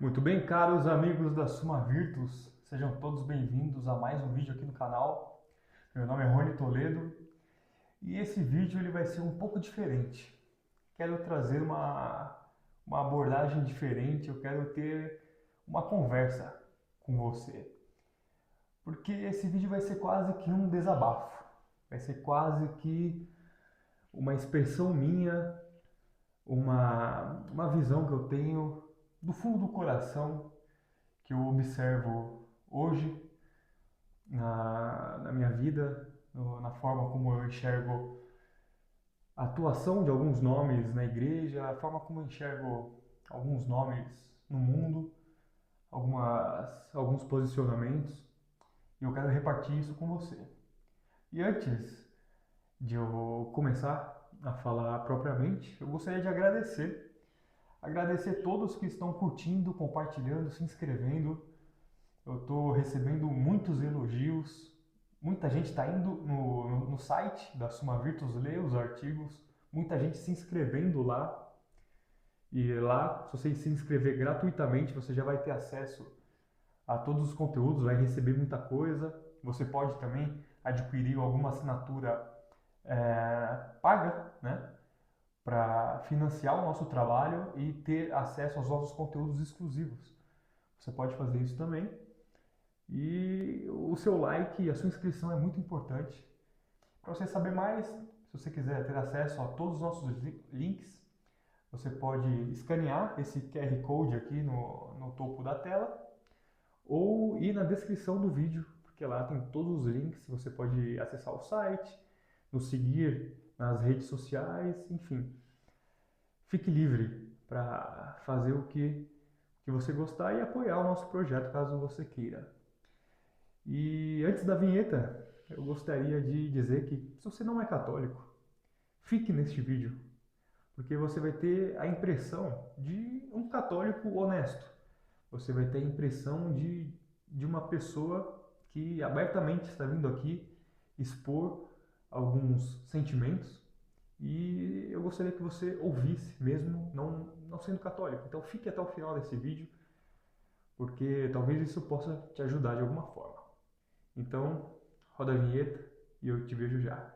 Muito bem, caros amigos da Suma Virtus, sejam todos bem-vindos a mais um vídeo aqui no canal. Meu nome é Rony Toledo e esse vídeo ele vai ser um pouco diferente. Quero trazer uma abordagem diferente, eu quero ter uma conversa com você. Porque esse vídeo vai ser quase que um desabafo, vai ser quase que uma expressão minha, uma visão que eu tenho do fundo do coração que eu observo hoje na minha vida, na forma como eu enxergo a atuação de alguns nomes na igreja, a forma como eu enxergo alguns nomes no mundo, alguns posicionamentos, e eu quero repartir isso com você. E antes de eu começar a falar propriamente, eu gostaria de agradecer todos que estão curtindo, compartilhando, se inscrevendo. Eu estou recebendo muitos elogios, muita gente está indo no site da Suma Virtus ler os artigos, muita gente se inscrevendo lá. E lá, se você se inscrever gratuitamente, você já vai ter acesso a todos os conteúdos, vai receber muita coisa. Você pode também adquirir alguma assinatura paga, né, para financiar o nosso trabalho e ter acesso aos nossos conteúdos exclusivos. Você pode fazer isso também. E o seu like e a sua inscrição é muito importante. Para você saber mais, se você quiser ter acesso a todos os nossos links, você pode escanear esse QR Code aqui no topo da tela ou ir na descrição do vídeo, porque lá tem todos os links. Você pode acessar o site, nos seguir nas redes sociais, enfim. Fique livre para fazer o que você gostar e apoiar o nosso projeto caso você queira. E antes da vinheta, eu gostaria de dizer que se você não é católico, fique neste vídeo, porque você vai ter a impressão de um católico honesto. Você vai ter a impressão de uma pessoa que abertamente está vindo aqui expor alguns sentimentos e eu gostaria que você ouvisse, mesmo não sendo católico. Então fique até o final desse vídeo, porque talvez isso possa te ajudar de alguma forma. Então, roda a vinheta e eu te vejo já.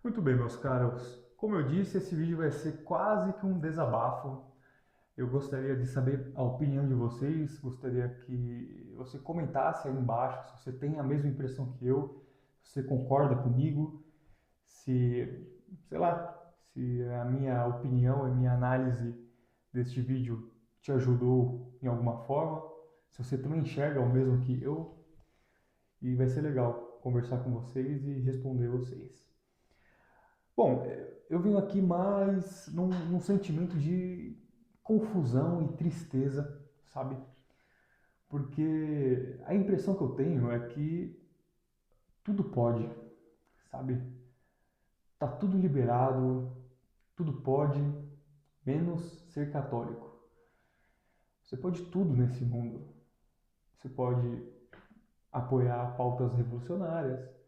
Muito bem, meus caros. Como eu disse, esse vídeo vai ser quase que um desabafo. Eu gostaria de saber a opinião de vocês, gostaria que você comentasse aí embaixo se você tem a mesma impressão que eu, se você concorda comigo, se, sei lá, se a minha opinião, a minha análise deste vídeo te ajudou em alguma forma, se você também enxerga o mesmo que eu, e vai ser legal conversar com vocês e responder vocês. Bom, eu venho aqui mais num sentimento de confusão e tristeza, sabe? Porque a impressão que eu tenho é que tudo pode, sabe? Tá tudo liberado, tudo pode, menos ser católico. Você pode tudo nesse mundo. Você pode apoiar pautas revolucionárias,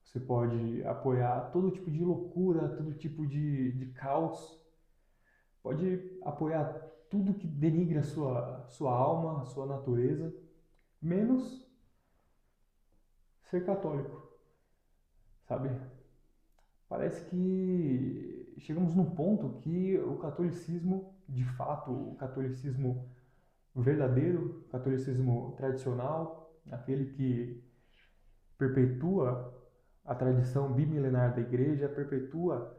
você pode apoiar todo tipo de loucura, todo tipo de caos, pode apoiar tudo que denigre a sua alma, a sua natureza, menos ser católico, sabe? Parece que chegamos num ponto que o catolicismo, de fato, o catolicismo verdadeiro, o catolicismo tradicional, aquele que perpetua a tradição bimilenar da igreja, perpetua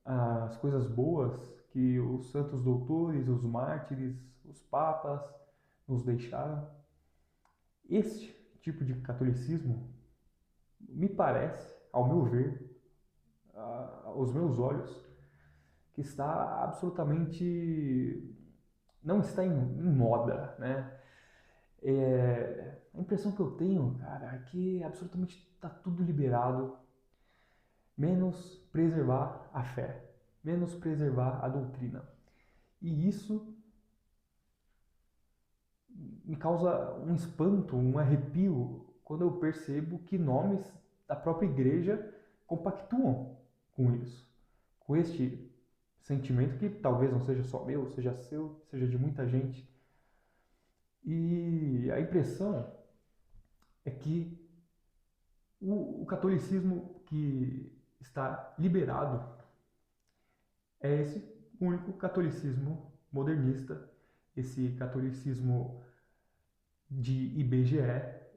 as coisas boas que os santos doutores, os mártires, os papas nos deixaram. Este tipo de catolicismo, me parece, ao meu ver, aos meus olhos que está absolutamente não está em moda, né? A impressão que eu tenho, cara, é que absolutamente está tudo liberado, menos preservar a fé, menos preservar a doutrina. E isso me causa um espanto, um arrepio, quando eu percebo que nomes da própria igreja compactuam com isso, com este sentimento que talvez não seja só meu, seja seu, seja de muita gente. E a impressão é que o catolicismo que está liberado é esse único catolicismo modernista, esse catolicismo de IBGE,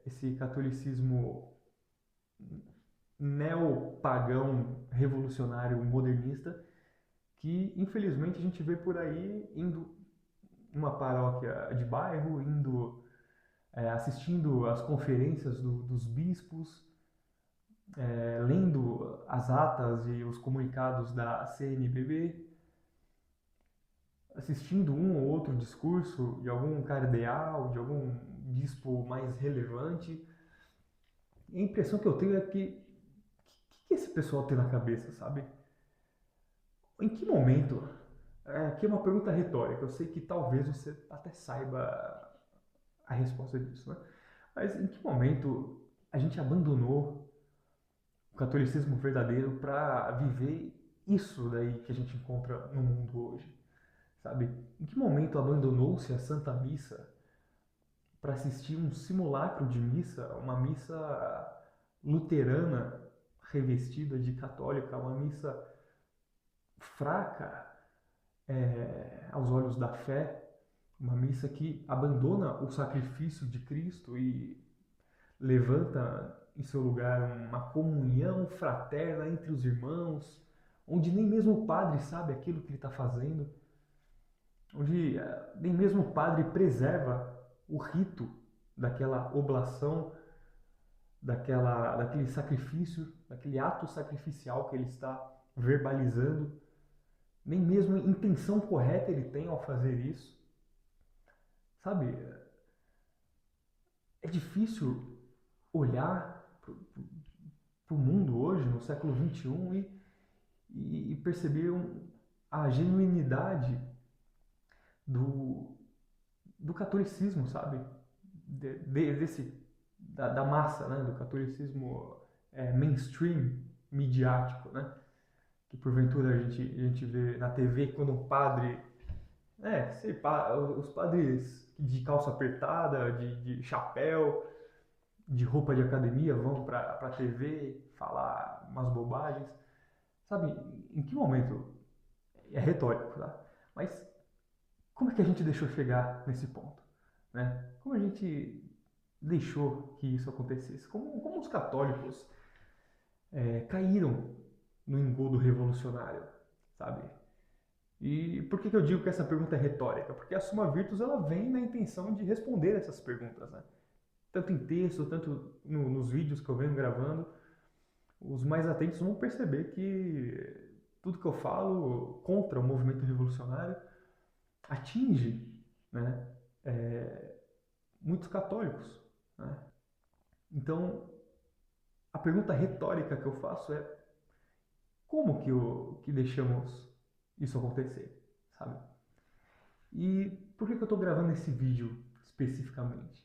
esse catolicismo neopagão revolucionário modernista que infelizmente a gente vê por aí indo numa paróquia de bairro, indo assistindo às conferências dos bispos, lendo as atas e os comunicados da CNBB, assistindo um ou outro discurso de algum cardeal, de algum bispo mais relevante. E a impressão que eu tenho é que esse pessoal tem na cabeça, sabe? Em que momento? Aqui é uma pergunta retórica. Eu sei que talvez você até saiba a resposta disso, né? Mas em que momento a gente abandonou o catolicismo verdadeiro para viver isso daí que a gente encontra no mundo hoje, sabe? Em que momento abandonou-se a Santa Missa para assistir um simulacro de missa, uma missa luterana revestida de católica, uma missa fraca aos olhos da fé, uma missa que abandona o sacrifício de Cristo e levanta em seu lugar uma comunhão fraterna entre os irmãos, onde nem mesmo o padre sabe aquilo que ele está fazendo, onde nem mesmo o padre preserva o rito daquela oblação, daquele sacrifício, daquele ato sacrificial que ele está verbalizando. Nem mesmo a intenção correta ele tem ao fazer isso. Sabe, é difícil olhar para o mundo hoje, no século XXI, e perceber a genuinidade do catolicismo, sabe? Da massa, né? Do catolicismo mainstream, midiático, né? Que porventura a gente vê na TV quando um padre, os padres de calça apertada, de chapéu, de roupa de academia vão para a TV falar umas bobagens. Sabe, em que momento? É retórico, tá? Mas como é que a gente deixou chegar nesse ponto? Né? Como a gente deixou que isso acontecesse? Como os católicos caíram no engodo revolucionário, sabe? E por que eu digo que essa pergunta é retórica? Porque a Summa Virtus ela vem na intenção de responder essas perguntas, né? Tanto em texto, tanto nos vídeos que eu venho gravando, os mais atentos vão perceber que tudo que eu falo contra o movimento revolucionário atinge, né, muitos católicos, né? Então, a pergunta retórica que eu faço é como que deixamos isso acontecer, sabe? E por que eu estou gravando esse vídeo especificamente?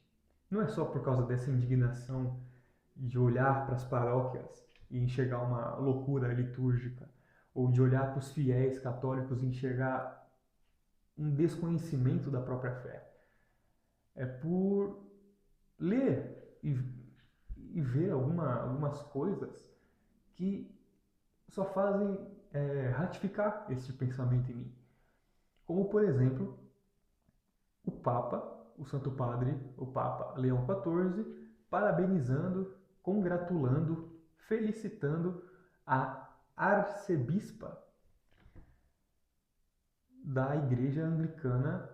Não é só por causa dessa indignação de olhar para as paróquias e enxergar uma loucura litúrgica, ou de olhar para os fiéis católicos e enxergar um desconhecimento da própria fé. É por ler e ver algumas coisas que só fazem ratificar esse pensamento em mim. Como, por exemplo, o Papa, o Santo Padre, o Papa Leão XIV, parabenizando, congratulando, felicitando a arcebispa da Igreja Anglicana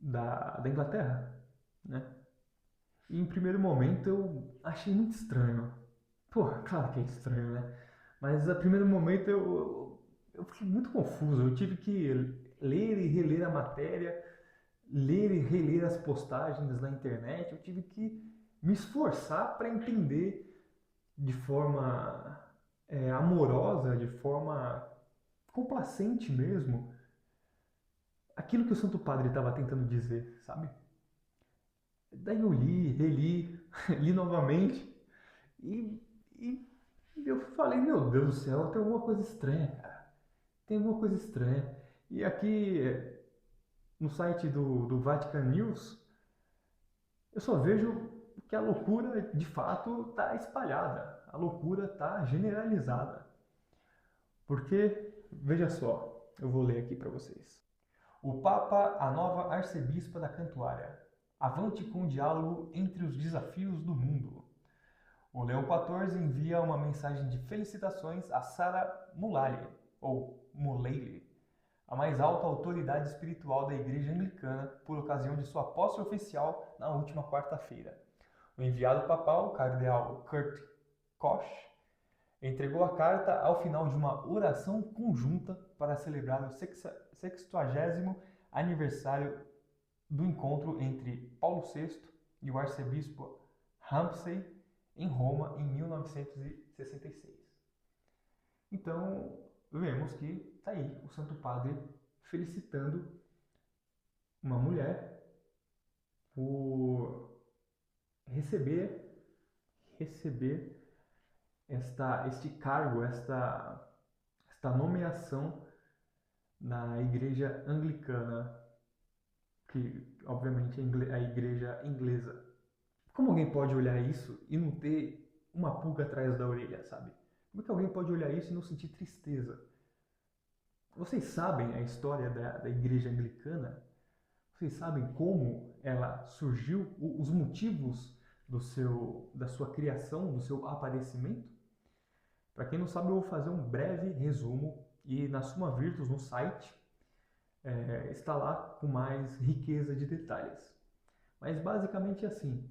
da Inglaterra, né? E em primeiro momento eu achei muito estranho, Pô, claro que é estranho, né? Mas a primeiro momento eu fiquei muito confuso. Eu tive que ler e reler a matéria, ler e reler as postagens na internet. Eu tive que me esforçar para entender de forma amorosa, de forma complacente mesmo, aquilo que o Santo Padre estava tentando dizer, sabe? Daí eu li, reli, li novamente e, e eu falei, meu Deus do céu, tem alguma coisa estranha, cara. Tem alguma coisa estranha. E aqui no site do Vatican News, eu só vejo que a loucura de fato está espalhada, a loucura está generalizada. Porque, veja só, eu vou ler aqui para vocês. O Papa, a nova arcebispa da Cantuária. Avante com o diálogo entre os desafios do mundo. O Leão XIV envia uma mensagem de felicitações a Sarah Mulally, ou Mulally, a mais alta autoridade espiritual da Igreja Anglicana, por ocasião de sua posse oficial na última quarta-feira. O enviado papal, cardeal Kurt Koch, entregou a carta ao final de uma oração conjunta para celebrar o 60º aniversário do encontro entre Paulo VI e o arcebispo Ramsay em Roma em 1966. Então, vemos que está aí o Santo Padre felicitando uma mulher por receber este cargo, esta nomeação na igreja anglicana, que obviamente é a igreja inglesa. Como alguém pode olhar isso e não ter uma pulga atrás da orelha, sabe? Como é que alguém pode olhar isso e não sentir tristeza? Vocês sabem a história da igreja anglicana? Vocês sabem como ela surgiu, os motivos da sua criação, do seu aparecimento? Para quem não sabe, eu vou fazer um breve resumo e na Suma Virtus, no site, está lá com mais riqueza de detalhes. Mas basicamente é assim,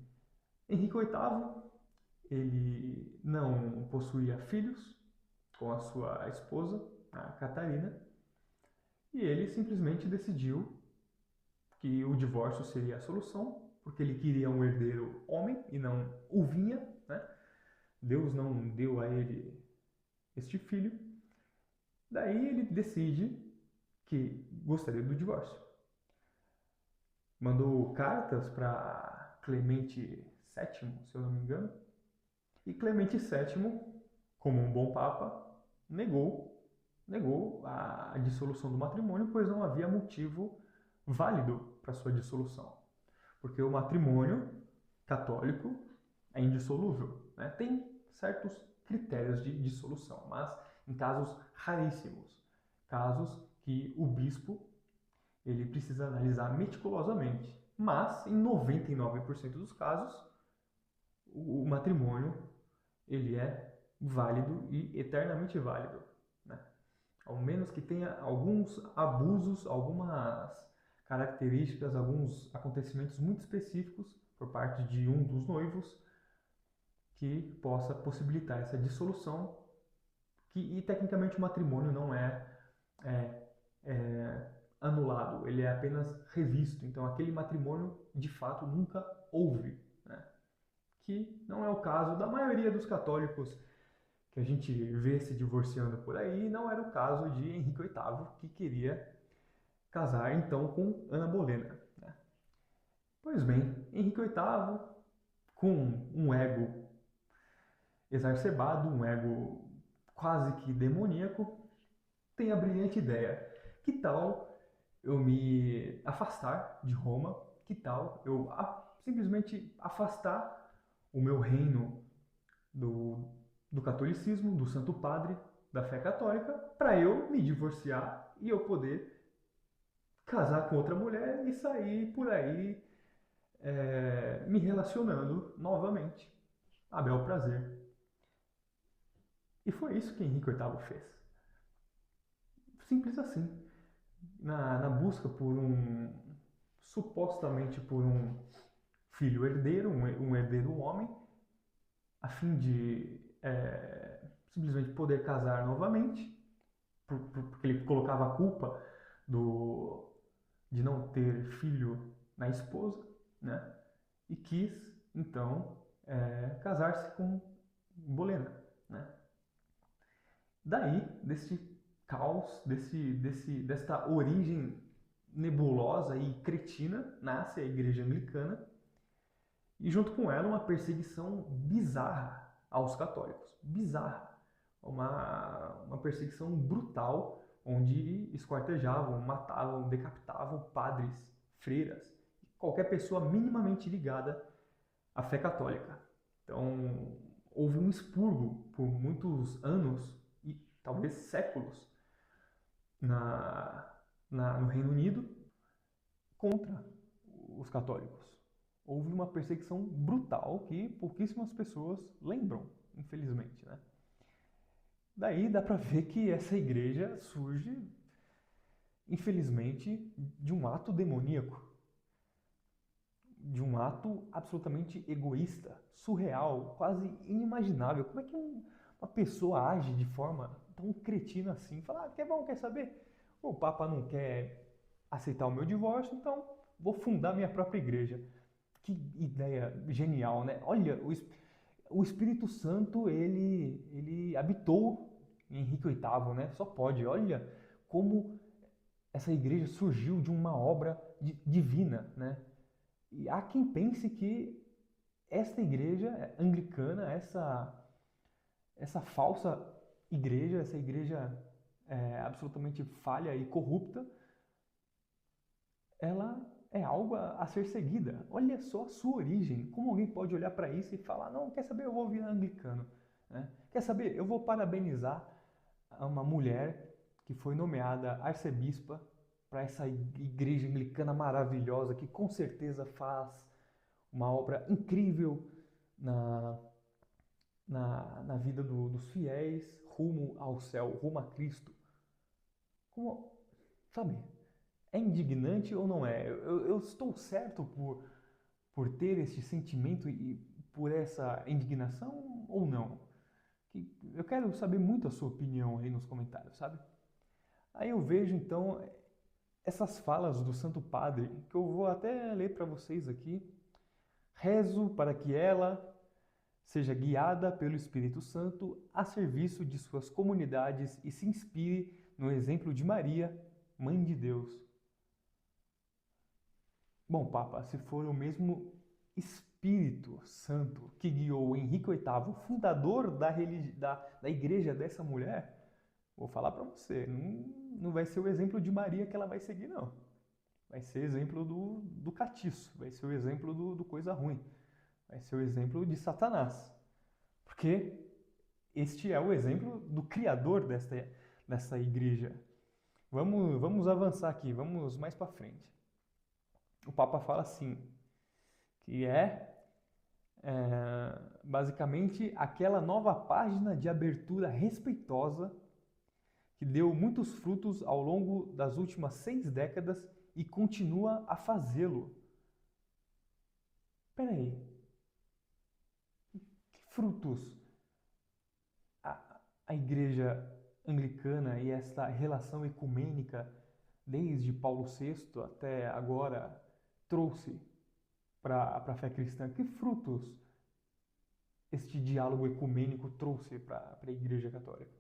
Henrique VIII, ele não possuía filhos com a sua esposa, a Catarina, e ele simplesmente decidiu que o divórcio seria a solução, porque ele queria um herdeiro homem e não uvinha, né? Deus não deu a ele este filho. Daí ele decide que gostaria do divórcio. Mandou cartas para Clemente VII, se eu não me engano, e Clemente VII, como um bom papa, negou a dissolução do matrimônio, pois não havia motivo válido para sua dissolução. Porque o matrimônio católico é indissolúvel, né? Tem certos critérios de dissolução, mas em casos raríssimos, casos que o bispo ele precisa analisar meticulosamente. Mas em 99% dos casos, o matrimônio ele é válido e eternamente válido, né? Ao menos que tenha alguns abusos, algumas características, alguns acontecimentos muito específicos por parte de um dos noivos que possa possibilitar essa dissolução, e tecnicamente o matrimônio não é, é anulado, ele é apenas revisto. Então aquele matrimônio de fato nunca houve, né? Que não é o caso da maioria dos católicos que a gente vê se divorciando por aí. Não era o caso de Henrique VIII, que queria casar então com Ana Bolena, né? Pois bem, Henrique VIII, com um ego exacerbado, um ego quase que demoníaco, tem a brilhante ideia: que tal eu me afastar de Roma? Que tal eu simplesmente afastar o meu reino do catolicismo, do Santo Padre, da fé católica, para eu me divorciar e eu poder casar com outra mulher e sair por aí me relacionando novamente a bel prazer. E foi isso que Henrique VIII fez. Simples assim. Na busca supostamente por um filho herdeiro, um herdeiro homem, a fim de simplesmente poder casar novamente, porque ele colocava a culpa do, de não ter filho na esposa, né? E quis, então, casar-se com Bolena, né? Daí, desse caos, desta origem nebulosa e cretina, nasce a Igreja Anglicana e junto com ela uma perseguição bizarra aos católicos. Bizarra. Uma perseguição brutal onde esquartejavam, matavam, decapitavam padres, freiras, qualquer pessoa minimamente ligada à fé católica. Então, houve um expurgo por muitos anos e talvez séculos no Reino Unido contra os católicos. Houve uma perseguição brutal que pouquíssimas pessoas lembram, infelizmente, né? Daí dá para ver que essa igreja surge, infelizmente, de um ato demoníaco, de um ato absolutamente egoísta, surreal, quase inimaginável. Como é que uma pessoa age de forma tão cretina assim? Fala, quer saber? O Papa não quer aceitar o meu divórcio, então vou fundar minha própria igreja. Que ideia genial, né? Olha, o Espírito Santo, ele habitou em Henrique VIII, né? Só pode. Olha como essa igreja surgiu de uma obra divina, né? E há quem pense que esta igreja anglicana, essa falsa igreja, essa igreja absolutamente falha e corrupta, ela é algo a ser seguida. Olha só a sua origem. Como alguém pode olhar para isso e falar, não, quer saber, eu vou virar anglicano. Né? Quer saber, eu vou parabenizar uma mulher que foi nomeada arcebispa para essa igreja anglicana maravilhosa, que com certeza faz uma obra incrível na vida dos fiéis, rumo ao céu, rumo a Cristo. Como, sabe, é indignante ou não é? Eu estou certo por ter esse sentimento e por essa indignação ou não? Eu quero saber muito a sua opinião aí nos comentários, sabe? Aí eu vejo então essas falas do Santo Padre, que eu vou até ler para vocês aqui. Rezo para que ela seja guiada pelo Espírito Santo a serviço de suas comunidades e se inspire no exemplo de Maria, Mãe de Deus. Bom, Papa, se for o mesmo Espírito Santo que guiou Henrique VIII, fundador da igreja dessa mulher, vou falar para você, não vai ser o exemplo de Maria que ela vai seguir, não. Vai ser exemplo do catiço, vai ser o exemplo do coisa ruim, vai ser o exemplo de Satanás. Porque este é o exemplo do criador dessa igreja. Vamos avançar aqui, vamos mais para frente. O Papa fala assim, que basicamente aquela nova página de abertura respeitosa que deu muitos frutos ao longo das últimas 6 décadas e continua a fazê-lo. Peraí, que frutos a igreja anglicana e essa relação ecumênica desde Paulo VI até agora trouxe para a fé cristã? Que frutos este diálogo ecumênico trouxe para a Igreja Católica?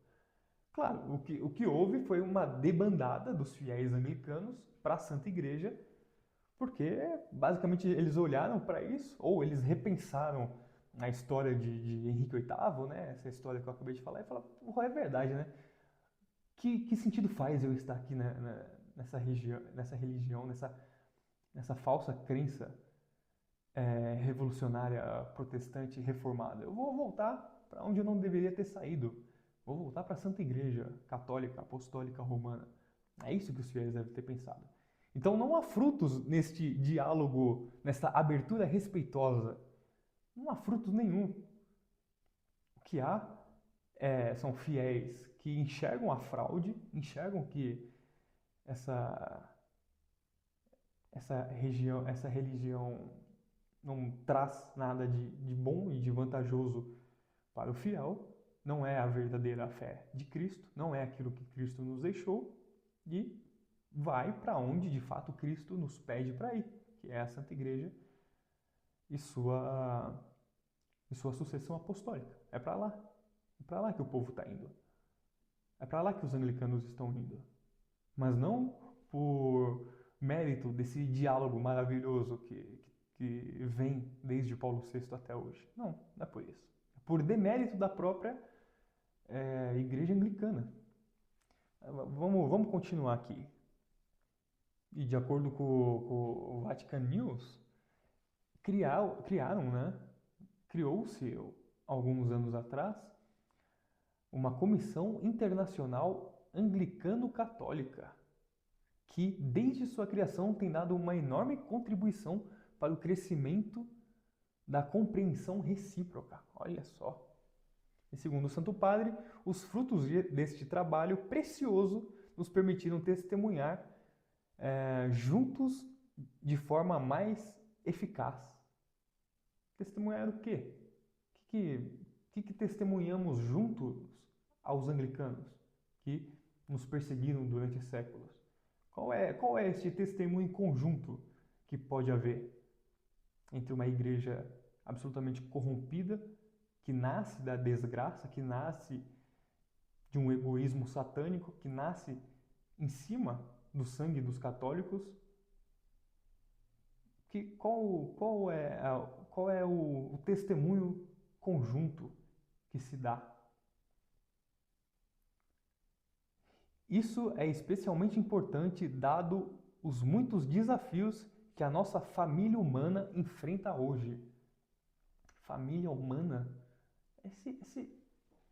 Claro, o que houve foi uma debandada dos fiéis anglicanos para a Santa Igreja, porque basicamente eles olharam para isso, ou eles repensaram a história de Henrique VIII, né? Essa história que eu acabei de falar, e falaram, é verdade, né? Que sentido faz eu estar aqui nessa religião, nessa falsa crença revolucionária, protestante, reformada? Eu vou voltar para onde eu não deveria ter saído. Vou voltar para a Santa Igreja Católica, Apostólica, Romana. É isso que os fiéis devem ter pensado. Então não há frutos neste diálogo, nesta abertura respeitosa. Não há frutos nenhum. O que há são fiéis que enxergam a fraude, enxergam que essa religião não traz nada de bom e de vantajoso para o fiel, não é a verdadeira fé de Cristo, não é aquilo que Cristo nos deixou e vai para onde de fato Cristo nos pede para ir, que é a Santa Igreja e sua sucessão apostólica. É para lá. É para lá que o povo está indo. É para lá que os anglicanos estão indo. Mas não por mérito desse diálogo maravilhoso que vem desde Paulo VI até hoje. Não, não é por isso. É por demérito da própria Igreja Anglicana. Vamos continuar aqui. E de acordo com o Vatican News, criaram, né? Criou-se alguns anos atrás uma comissão internacional anglicano-católica que desde sua criação tem dado uma enorme contribuição para o crescimento da compreensão recíproca. Olha só. E segundo o Santo Padre, os frutos deste trabalho precioso nos permitiram testemunhar juntos de forma mais eficaz. Testemunhar o quê? O que testemunhamos juntos aos anglicanos que nos perseguiram durante séculos? Qual é este testemunho conjunto que pode haver entre uma igreja absolutamente corrompida, que nasce da desgraça, que nasce de um egoísmo satânico, que nasce em cima do sangue dos católicos? Qual é o testemunho conjunto que se dá? Isso é especialmente importante dado os muitos desafios que a nossa família humana enfrenta hoje. Família humana?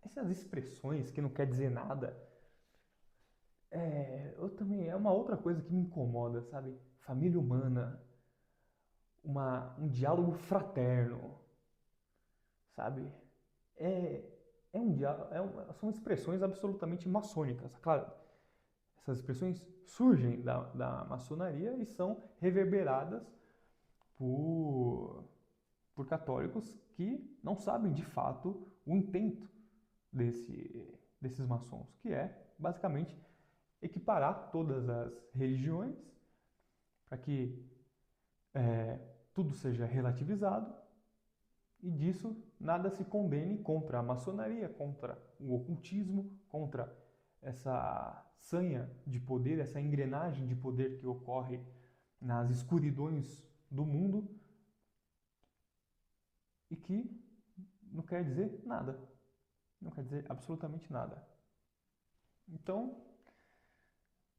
Essas expressões que não quer dizer nada. É uma outra coisa que me incomoda, sabe? Família humana. Um diálogo fraterno, sabe? São expressões absolutamente maçônicas. Claro, essas expressões surgem da maçonaria e são reverberadas por católicos que não sabem de fato o intento desses maçons, que é basicamente equiparar todas as religiões para que tudo seja relativizado e disso nada se condene contra a maçonaria, contra o ocultismo, contra essa sanha de poder, essa engrenagem de poder que ocorre nas escuridões do mundo e que não quer dizer nada, não quer dizer absolutamente nada. Então,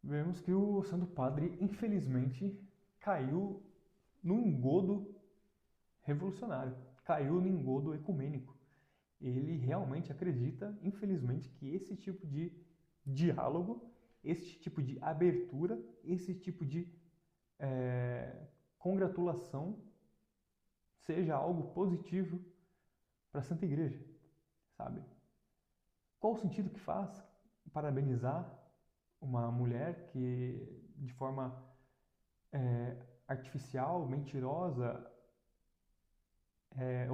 vemos que o Santo Padre, infelizmente, caiu no engodo revolucionário, caiu no engodo ecumênico. Ele realmente acredita, infelizmente, que esse tipo de diálogo, esse tipo de abertura, esse tipo de congratulação seja algo positivo para a Santa Igreja, sabe? Qual o sentido que faz parabenizar uma mulher que de forma artificial, mentirosa,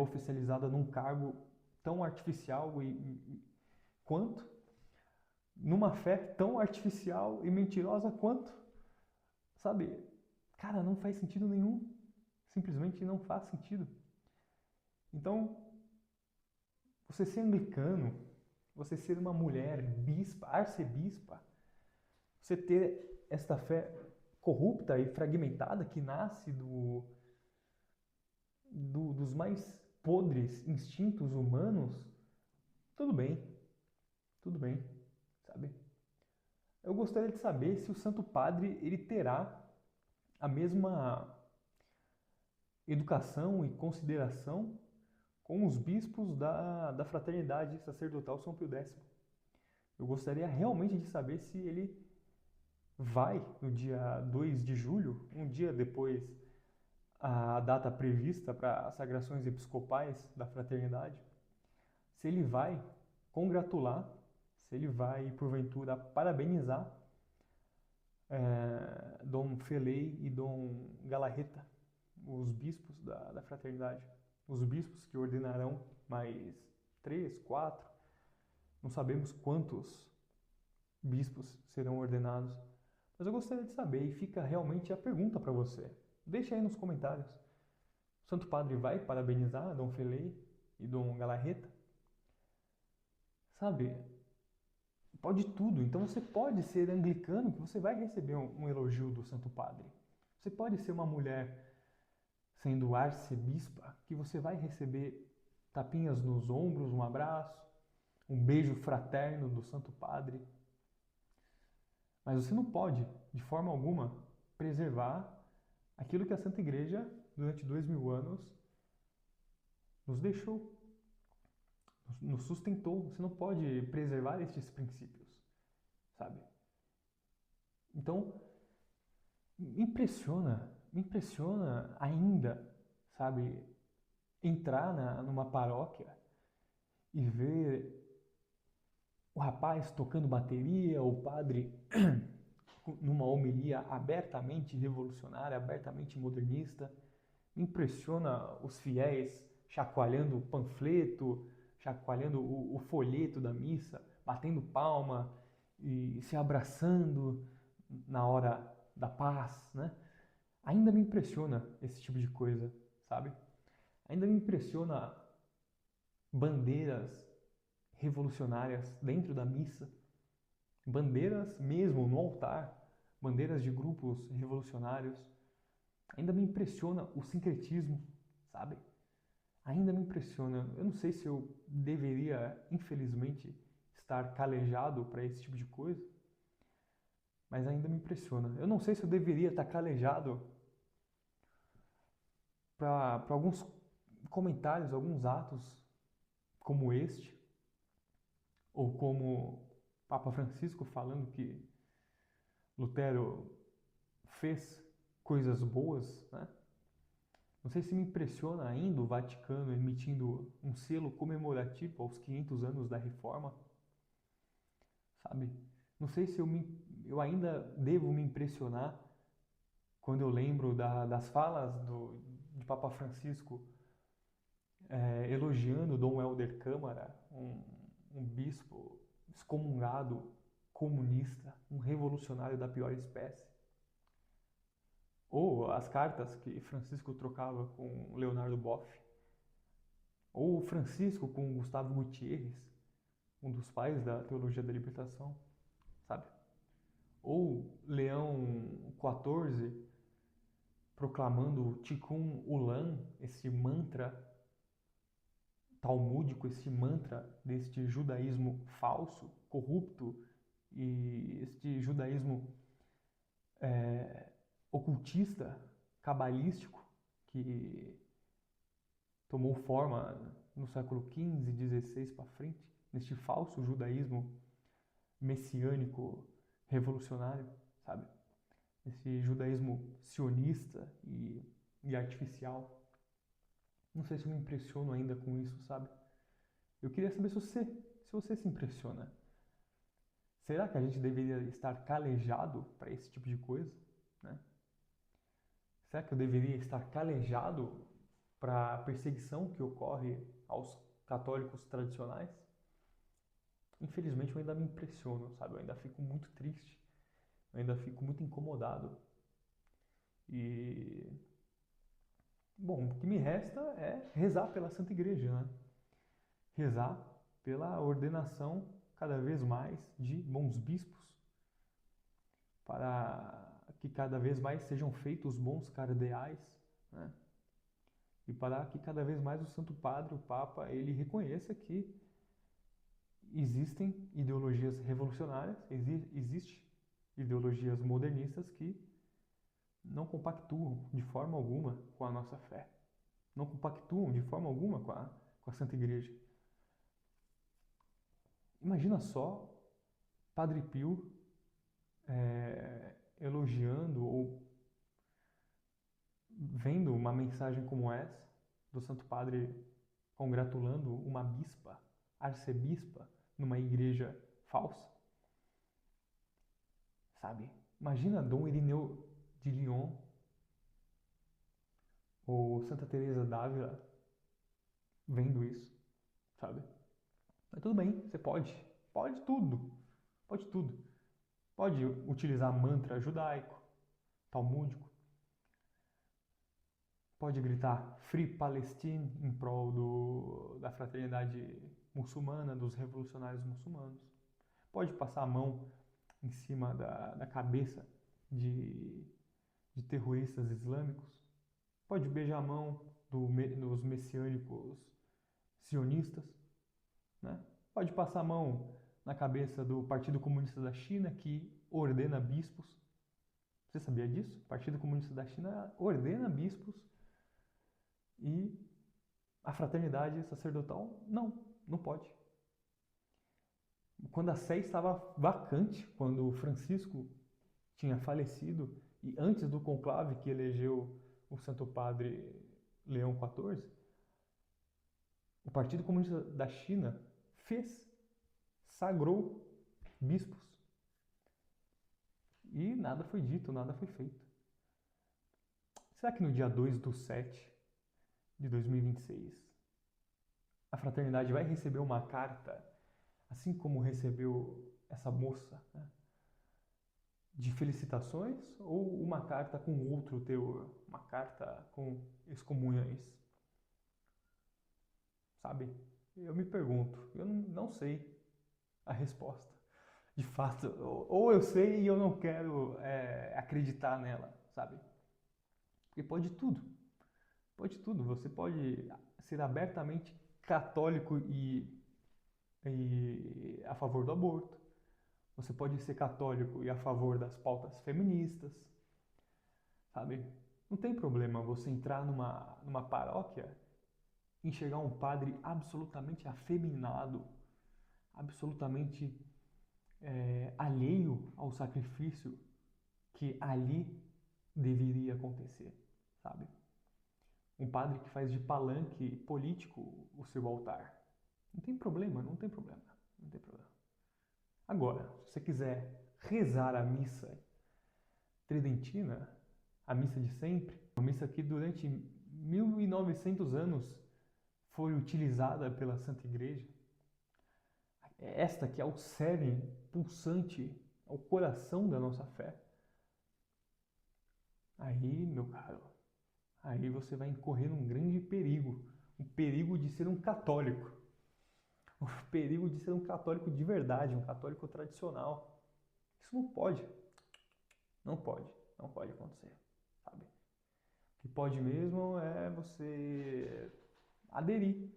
oficializada num cargo tão artificial quanto, numa fé tão artificial e mentirosa quanto, sabe? Cara, não faz sentido nenhum. Simplesmente não faz sentido. Então, você ser anglicano, você ser uma mulher bispa, arcebispa, você ter esta fé corrupta e fragmentada que nasce dos mais podres instintos humanos, tudo bem, sabe? Eu gostaria de saber se o Santo Padre ele terá a mesma educação e consideração com os bispos da Fraternidade Sacerdotal São Pio X. Eu gostaria realmente de saber se ele vai, no dia 2 de julho, um dia depois a data prevista para as sagrações episcopais da Fraternidade, se ele vai congratular, se ele vai, porventura, parabenizar Dom Felei e Dom Galarreta, os bispos da Fraternidade, os bispos que ordenarão mais 3, 4 Não sabemos quantos bispos serão ordenados, mas eu gostaria de saber e fica realmente a pergunta para você. Deixa aí nos comentários. O Santo Padre vai parabenizar Dom Felei e Dom Galarreta? Sabe, pode tudo. Então você pode ser anglicano que você vai receber um elogio do Santo Padre. Você pode ser uma mulher sendo arcebispa que você vai receber tapinhas nos ombros, um abraço, um beijo fraterno do Santo Padre. Mas você não pode, de forma alguma, preservar aquilo que a Santa Igreja, durante 2000 anos, nos deixou, nos sustentou. Você não pode preservar estes princípios, sabe? Então, me impressiona ainda, sabe, entrar numa paróquia e ver o rapaz tocando bateria, o padre numa homilia abertamente revolucionária, abertamente modernista. Me impressiona os fiéis chacoalhando o panfleto, chacoalhando o folheto da missa, batendo palma e se abraçando na hora da paz, né? Ainda me impressiona esse tipo de coisa, sabe? Ainda me impressiona bandeiras revolucionárias dentro da missa, bandeiras mesmo no altar, bandeiras de grupos revolucionários. Ainda me impressiona o sincretismo, sabe? Ainda me impressiona. Eu não sei se eu deveria, infelizmente, estar calejado para esse tipo de coisa, mas ainda me impressiona. Eu não sei se eu deveria estar calejado para alguns comentários, alguns atos como este, ou como Papa Francisco falando que Lutero fez coisas boas, né? Não sei se me impressiona ainda o Vaticano emitindo um selo comemorativo aos 500 anos da Reforma, sabe? Não sei se eu ainda devo me impressionar quando eu lembro das falas de Papa Francisco elogiando Dom Helder Câmara, um bispo excomungado, comunista, um revolucionário da pior espécie. Ou as cartas que Francisco trocava com Leonardo Boff. Ou Francisco com Gustavo Gutierrez, um dos pais da Teologia da Libertação, sabe? Ou Leão XIV proclamando Tikkun Olam, esse mantra talmúdico, esse mantra deste judaísmo falso, corrupto, e este judaísmo ocultista, cabalístico, que tomou forma no século XV, XVI para frente, neste falso judaísmo messiânico revolucionário, sabe? Esse judaísmo sionista e artificial. Não sei se eu me impressiono ainda com isso, sabe? Eu queria saber se você se impressiona. Será que a gente deveria estar calejado para esse tipo de coisa, né? Será que eu deveria estar calejado para a perseguição que ocorre aos católicos tradicionais? Infelizmente eu ainda me impressiono, sabe? Eu ainda fico muito triste, eu ainda fico muito incomodado. E, bom, o que me resta é rezar pela Santa Igreja, né? Rezar pela ordenação cada vez mais de bons bispos, para que cada vez mais sejam feitos bons cardeais, né? E para que cada vez mais o Santo Padre, o Papa, ele reconheça que existem ideologias revolucionárias, existe ideologias modernistas que não compactuam de forma alguma com a nossa fé, não compactuam de forma alguma com a Santa Igreja. Imagina só Padre Pio elogiando ou vendo uma mensagem como essa do Santo Padre congratulando uma bispa, arcebispa, numa igreja falsa, sabe? Imagina Dom Irineu de Lyon ou Santa Teresa d'Ávila vendo isso, sabe? Mas tudo bem, você pode. Pode tudo. Pode tudo. Pode utilizar mantra judaico, talmúdico. Pode gritar Free Palestine em prol da fraternidade muçulmana, dos revolucionários muçulmanos. Pode passar a mão em cima da cabeça de, de terroristas islâmicos. Pode beijar a mão dos messiânicos sionistas, né? Pode passar a mão na cabeça do Partido Comunista da China, que ordena bispos. Você sabia disso? O Partido Comunista da China ordena bispos e a fraternidade sacerdotal não pode. Quando a sé estava vacante, quando Francisco tinha falecido e antes do conclave que elegeu o Santo Padre Leão XIV, o Partido Comunista da China sagrou bispos. E nada foi dito, nada foi feito. Será que no dia 2/7 de 2026 a fraternidade vai receber uma carta, assim como recebeu essa moça, né, de felicitações, ou uma carta com outro teor, uma carta com excomunhões? Sabe? Eu me pergunto, eu não sei a resposta. De fato, ou eu sei e eu não quero acreditar nela, sabe? Porque pode tudo. Pode tudo. Você pode ser abertamente católico e a favor do aborto. Você pode ser católico e a favor das pautas feministas, sabe? Não tem problema você entrar numa paróquia e enxergar um padre absolutamente afeminado, absolutamente alheio ao sacrifício que ali deveria acontecer, sabe? Um padre que faz de palanque político o seu altar. Não tem problema, não tem problema, não tem problema. Agora, se você quiser rezar a missa tridentina, a missa de sempre, uma missa que durante 1900 anos foi utilizada pela Santa Igreja, esta que é o cerne pulsante, é o coração da nossa fé, aí, meu caro, aí você vai incorrer num grande perigo, o perigo de ser um católico, o perigo de ser um católico de verdade, um católico tradicional. Isso não pode acontecer, sabe? O que pode mesmo é você aderir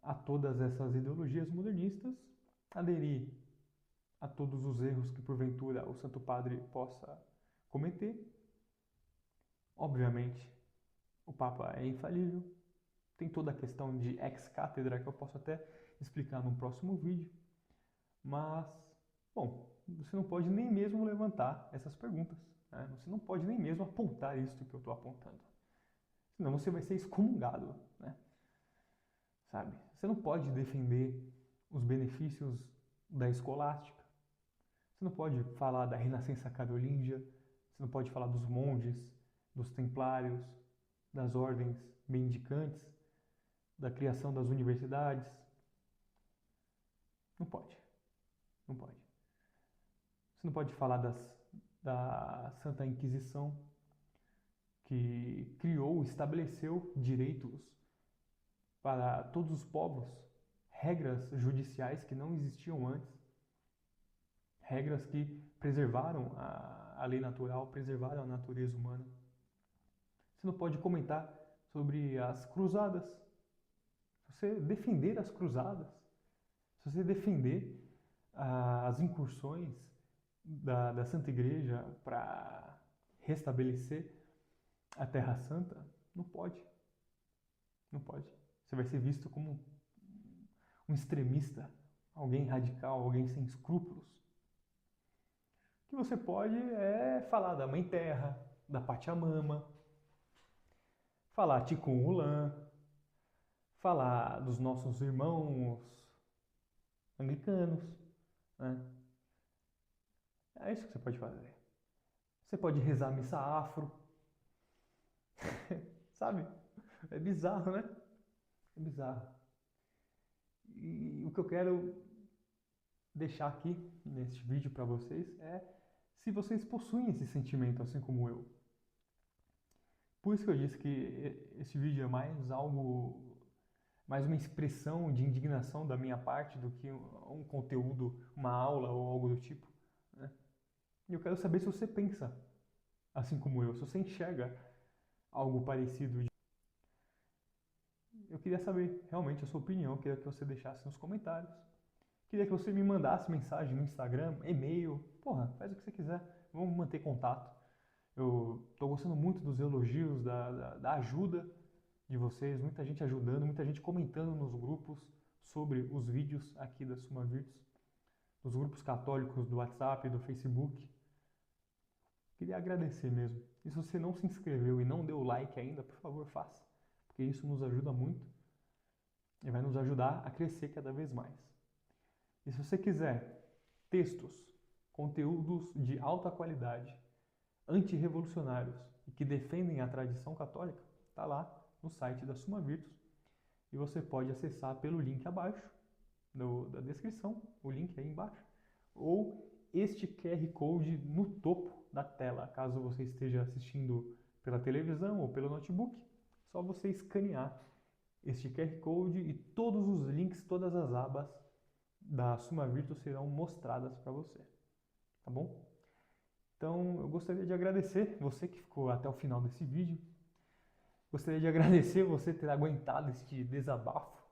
a todas essas ideologias modernistas, aderir a todos os erros que porventura o Santo Padre possa cometer. Obviamente, o Papa é infalível, tem toda a questão de ex-cátedra que eu posso até explicar num próximo vídeo, mas, bom, você não pode nem mesmo levantar essas perguntas, né? Você não pode nem mesmo apontar isso que eu estou apontando, senão você vai ser excomungado, né? Sabe? Você não pode defender os benefícios da escolástica, você não pode falar da Renascença Carolíngia, você não pode falar dos monges, dos templários, das ordens mendicantes, da criação das universidades. Não pode. Não pode. Você não pode falar da Santa Inquisição, que criou, estabeleceu direitos para todos os povos, regras judiciais que não existiam antes, regras que preservaram a lei natural, preservaram a natureza humana. Você não pode comentar sobre as cruzadas. Se você defender as cruzadas, se você defender as incursões da Santa Igreja para restabelecer a Terra Santa, não pode. Não pode. Você vai ser visto como um extremista, alguém radical, alguém sem escrúpulos. O que você pode é falar da Mãe Terra, da Pachamama, falar Tikkun Olam, falar dos nossos irmãos anglicanos, né? É isso que você pode fazer. Você pode rezar a missa afro. Sabe? É bizarro, né? É bizarro. E o que eu quero deixar aqui neste vídeo para vocês é se vocês possuem esse sentimento assim como eu. Por isso que eu disse que esse vídeo é mais uma expressão de indignação da minha parte do que um conteúdo, uma aula ou algo do tipo, né? E eu quero saber se você pensa assim como eu, se você enxerga algo parecido. Eu queria saber realmente a sua opinião, queria que você deixasse nos comentários. Queria que você me mandasse mensagem no Instagram, e-mail, porra, faz o que você quiser, vamos manter contato. Eu tô gostando muito dos elogios, da ajuda de vocês, muita gente ajudando, muita gente comentando nos grupos sobre os vídeos aqui da Suma Virtus, nos grupos católicos do WhatsApp, do Facebook. Queria agradecer mesmo. E se você não se inscreveu e não deu like ainda, por favor, faça, porque isso nos ajuda muito e vai nos ajudar a crescer cada vez mais. E se você quiser textos, conteúdos de alta qualidade, antirrevolucionários e que defendem a tradição católica, está lá no site da Suma Virtus e você pode acessar pelo link abaixo da descrição, o link aí embaixo, ou este QR Code no topo da tela, caso você esteja assistindo pela televisão ou pelo notebook, só você escanear este QR Code e todos os links, todas as abas da Suma Virtus serão mostradas para você, tá bom? Então, eu gostaria de agradecer você que ficou até o final desse vídeo. Gostaria de agradecer você ter aguentado este desabafo.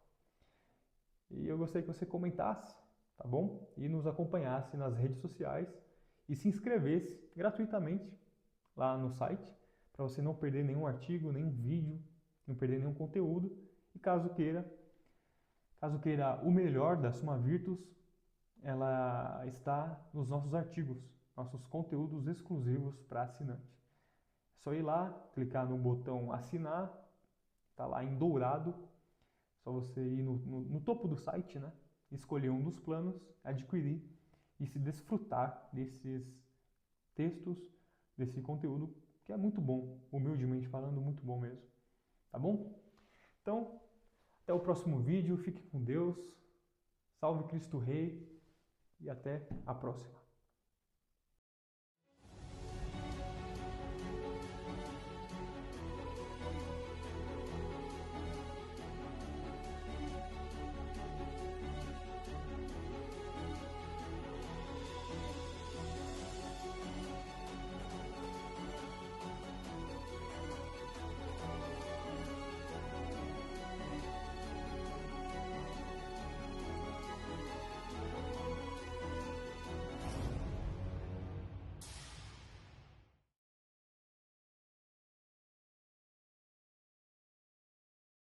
E eu gostaria que você comentasse, tá bom? E nos acompanhasse nas redes sociais e se inscrevesse gratuitamente lá no site, para você não perder nenhum artigo, nenhum vídeo, não perder nenhum conteúdo. E caso queira o melhor da Suma Virtus, ela está nos nossos artigos, nossos conteúdos exclusivos para assinante. É só ir lá, clicar no botão assinar, está lá em dourado, só você ir no topo do site, né? Escolher um dos planos, adquirir e se desfrutar desses textos, desse conteúdo que é muito bom, humildemente falando, muito bom mesmo. Tá bom? Então, até o próximo vídeo, fique com Deus, salve Cristo Rei e até a próxima.